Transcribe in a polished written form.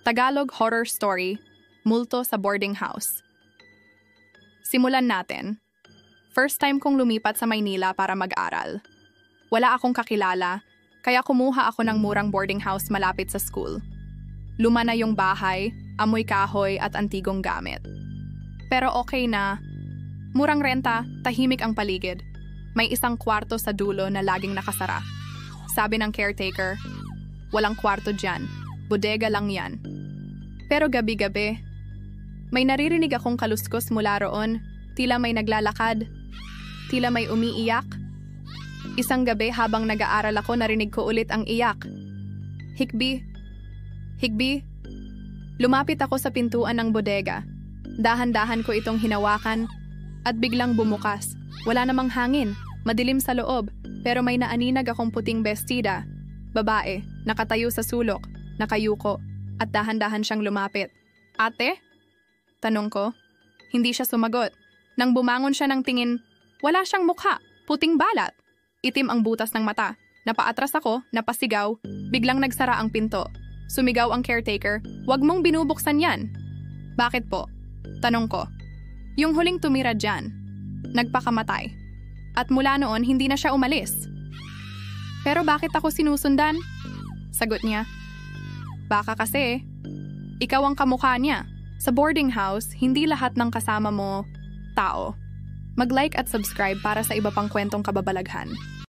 Tagalog horror story, Multo sa Boarding House. Simulan natin. First time kong lumipat sa Maynila para mag-aral. Wala akong kakilala, kaya kumuha ako ng murang boarding house malapit sa school. Luma na yung bahay, amoy kahoy at antigong gamit. Pero okay na. Murang renta, tahimik ang paligid. May isang kwarto sa dulo na laging nakasara. Sabi ng caretaker, walang kwarto dyan, bodega lang yan. Pero gabi-gabi, may naririnig akong kaluskos mula roon, tila may naglalakad, tila may umiiyak. Isang gabi habang nag-aaral ako narinig ko ulit ang iyak. Hikbi, Hikbi. Lumapit ako sa pintuan ng bodega. Dahan-dahan ko itong hinawakan at biglang bumukas. Wala namang hangin, madilim sa loob, pero may naaninag akong puting bestida. Babae, nakatayo sa sulok, nakayuko, at dahan-dahan siyang lumapit. Ate? Tanong ko. Hindi siya sumagot. Nang bumangon siya ng tingin, wala siyang mukha, puting balat. Itim ang butas ng mata. Napaatras ako, napasigaw, biglang nagsara ang pinto. Sumigaw ang caretaker, "Wag mong binubuksan yan." Bakit po? Tanong ko. Yung huling tumira dyan, nagpakamatay. At mula noon, hindi na siya umalis. Pero bakit ako sinusundan? Sagot niya, baka kasi, ikaw ang kamukha niya. Sa boarding house, hindi lahat ng kasama mo, tao. Mag-like at subscribe para sa iba pang kwentong kababalaghan.